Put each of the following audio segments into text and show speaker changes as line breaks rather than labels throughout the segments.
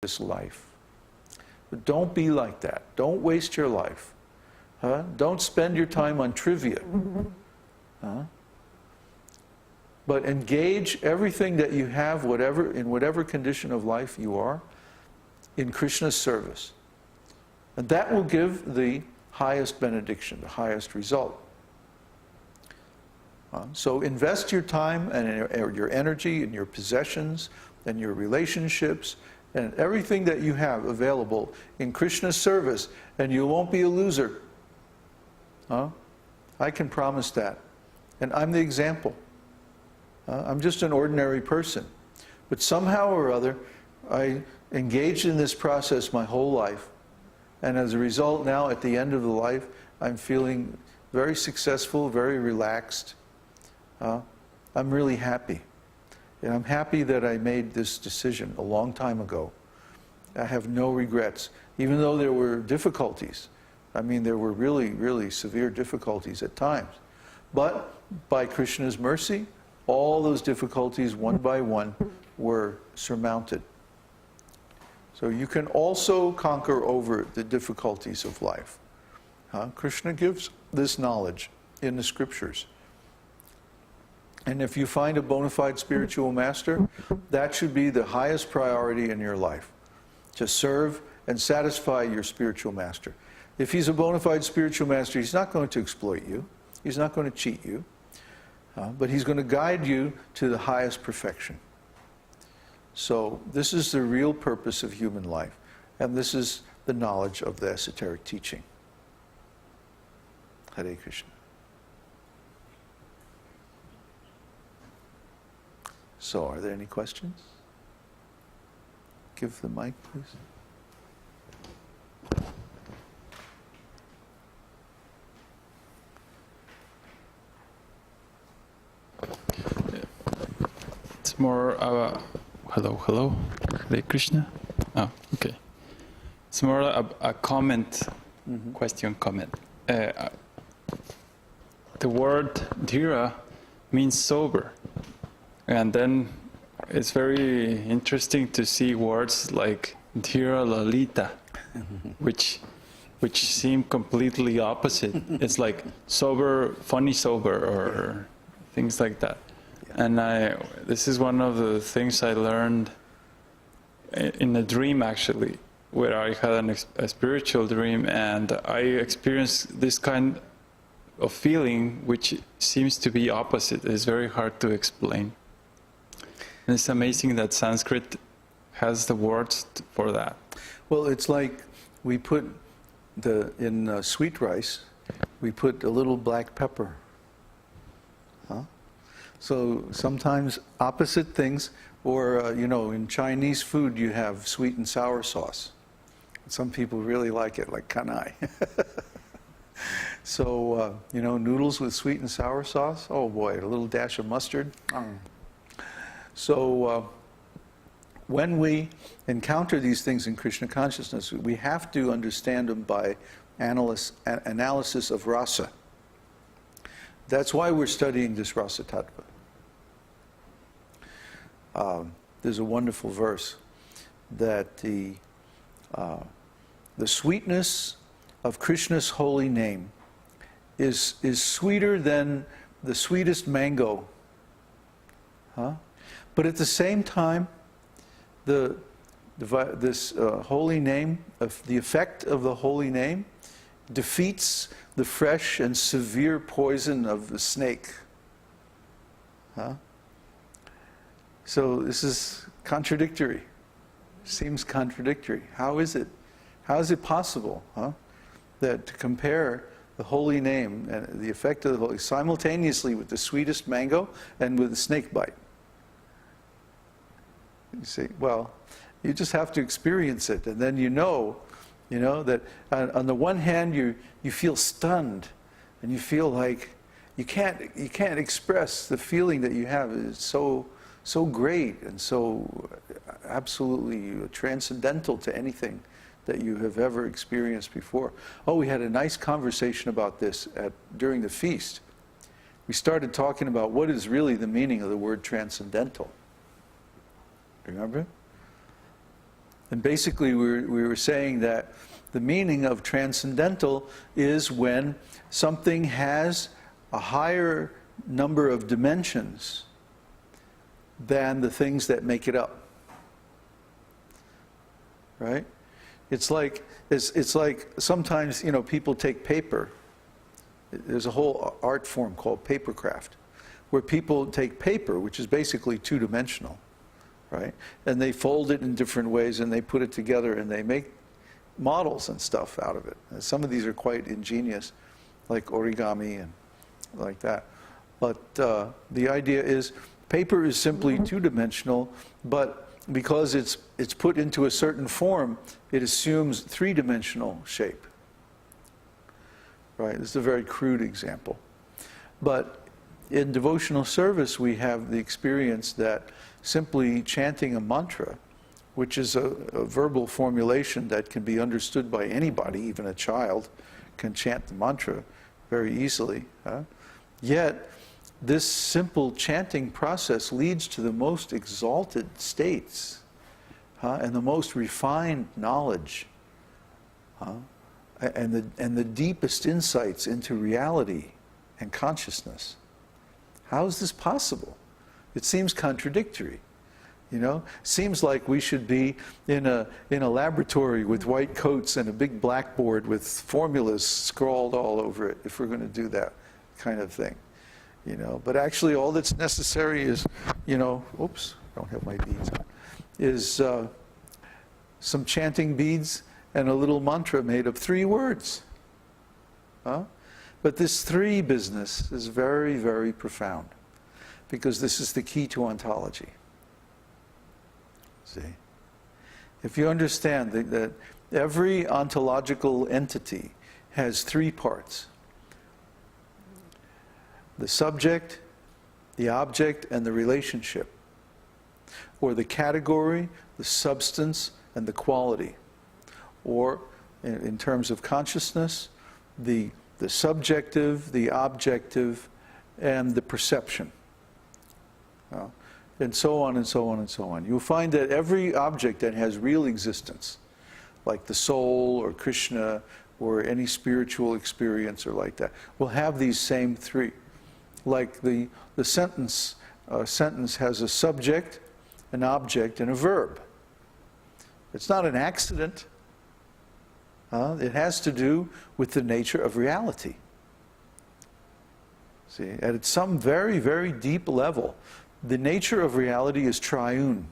this life. But don't be like that. Don't waste your life. Huh? Don't spend your time on trivia. Huh? But engage everything that you have, in whatever condition of life you are, in Krishna's service. And that will give the highest benediction, the highest result. So invest your time and your energy and your possessions and your relationships and everything that you have available in Krishna's service, and you won't be a loser. I can promise that. And I'm the example. I'm just an ordinary person. But somehow or other, I engaged in this process my whole life. And as a result, now at the end of the life, I'm feeling very successful, very relaxed. I'm really happy. And I'm happy that I made this decision a long time ago. I have no regrets, even though there were difficulties. I mean, there were really, really severe difficulties at times. But by Krishna's mercy, all those difficulties, one by one, were surmounted. So you can also conquer over the difficulties of life. Krishna gives this knowledge in the scriptures. And if you find a bona fide spiritual master, that should be the highest priority in your life. To serve and satisfy your spiritual master. If he's a bona fide spiritual master, he's not going to exploit you. He's not going to cheat you. But he's going to guide you to the highest perfection. So this is the real purpose of human life. And this is the knowledge of the esoteric teaching. Hare Krishna. So, are there any questions? Give the mic, please.
It's more hello, Hare Krishna. Oh, okay. It's more a comment, question, comment. The word dhira means sober. And then it's very interesting to see words like dhira lalita, which seem completely opposite. It's like sober, funny sober, or things like that. Yeah. And this is one of the things I learned in a dream, actually, where I had a spiritual dream, and I experienced this kind of feeling which seems to be opposite. It's very hard to explain. And it's amazing that Sanskrit has the words for that.
Well, it's like we put in sweet rice, we put a little black pepper. So sometimes opposite things, or in Chinese food you have sweet and sour sauce. Some people really like it, like kanai. So, noodles with sweet and sour sauce, oh boy, a little dash of mustard. So when we encounter these things in Krishna consciousness, we have to understand them by analysis of rasa. That's why we're studying this rasa tattva. There's a wonderful verse that the sweetness of Krishna's holy name is sweeter than the sweetest mango. But at the same time, this holy name, the effect of the holy name, defeats the fresh and severe poison of the snake. So this is contradictory. Seems contradictory. How is it? How is it possible, that to compare the holy name and the effect of the holy simultaneously with the sweetest mango and with the snake bite? You say, well, you just have to experience it, and then you know that on the one hand you feel stunned, and you feel like you can't express the feeling that you have. It's so great and so absolutely transcendental to anything that you have ever experienced before. Oh, we had a nice conversation about this during the feast. We started talking about what is really the meaning of the word transcendental. Remember? And basically we were saying that the meaning of transcendental is when something has a higher number of dimensions than the things that make it up. Right? It's like sometimes, you know, people take paper. There's a whole art form called papercraft, where people take paper, which is basically two-dimensional, right? And they fold it in different ways, and they put it together, and they make models and stuff out of it. And some of these are quite ingenious, like origami and like that. But the idea is, paper is simply two-dimensional, but because it's put into a certain form, it assumes three-dimensional shape. Right? This is a very crude example. But in devotional service, we have the experience that simply chanting a mantra, which is a verbal formulation that can be understood by anybody, even a child can chant the mantra very easily. Yet, this simple chanting process leads to the most exalted states and the most refined knowledge and the deepest insights into reality and consciousness. How is this possible? It seems contradictory. You know, seems like we should be in a laboratory with white coats and a big blackboard with formulas scrawled all over it if we're going to do that kind of thing. You know, but actually all that's necessary is, you know, oops, I don't have my beads on, is some chanting beads and a little mantra made of 3 words. But this 3 business is very, very profound, because this is the key to ontology. See? If you understand that every ontological entity has 3 parts: the subject, the object, and the relationship, or the category, the substance, and the quality, or in terms of consciousness, the subjective, the objective, and the perception, and so on and so on and so on. You'll find that every object that has real existence, like the soul or Kṛṣṇa or any spiritual experience or like that, will have these same 3. Like the sentence has a subject, an object, and a verb. It's not an accident. It has to do with the nature of reality. See, at some very, very deep level, the nature of reality is triune.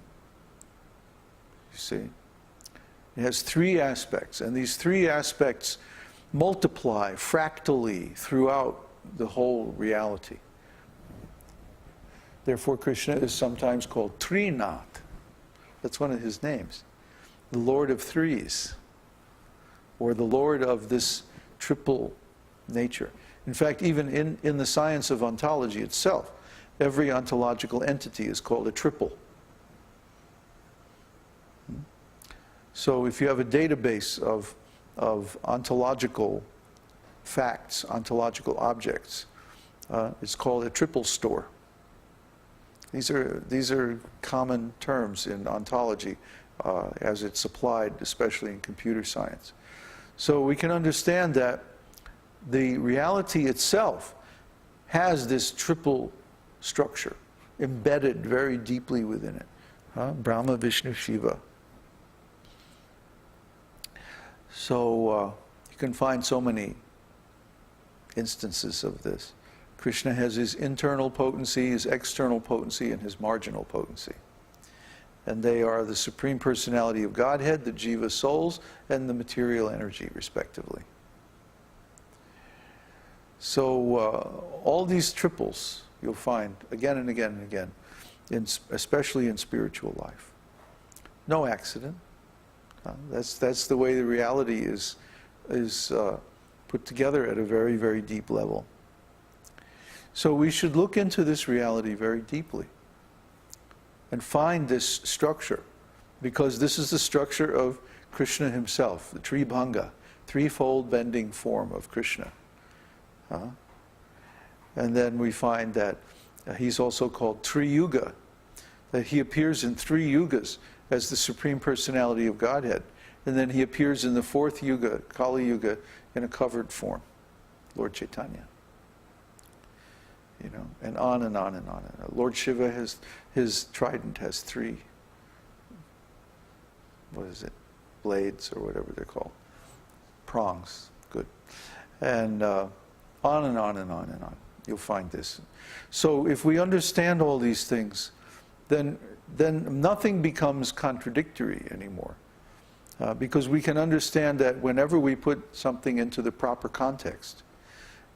You see? It has 3 aspects, and these 3 aspects multiply fractally throughout the whole reality. Therefore, Kṛṣṇa is sometimes called Trinath. That's one of his names. The Lord of Threes, or the Lord of this triple nature. In fact, even in the science of ontology itself, every ontological entity is called a triple. So if you have a database of ontological facts, ontological objects, it's called a triple store. These are common terms in ontology as it's applied, especially in computer science. So we can understand that the reality itself has this triple structure embedded very deeply within it. Brahma, Vishnu, Shiva. So you can find so many instances of this. Kṛṣṇa has his internal potency, his external potency, and his marginal potency. And they are the Supreme Personality of Godhead, the Jiva souls, and the material energy, respectively. So all these triples you'll find again and again and again, especially in spiritual life. No accident. That's the way the reality is put together at a very, very deep level. So we should look into this reality very deeply and find this structure, because this is the structure of Kṛṣṇa himself, the Tribhanga, threefold bending form of Kṛṣṇa. And then we find that he's also called Triyuga, that he appears in 3 yugas, as the Supreme Personality of Godhead. And then he appears in the fourth yuga, Kali Yuga, in a covered form, Lord Chaitanya. You know, and on and on and on. Lord Shiva has, his trident has 3, what is it, blades or whatever they're called. Prongs, good. And on and on and on and on. You'll find this. So if we understand all these things, then nothing becomes contradictory anymore. Because we can understand that whenever we put something into the proper context,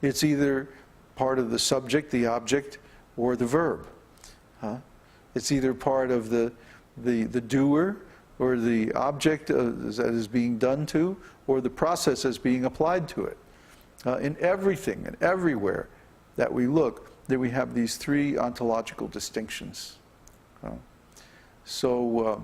it's either part of the subject, the object, or the verb. It's either part of the doer, or the object that is being done to, or the process that's being applied to it. In everything and everywhere that we look, that we have these 3 ontological distinctions. So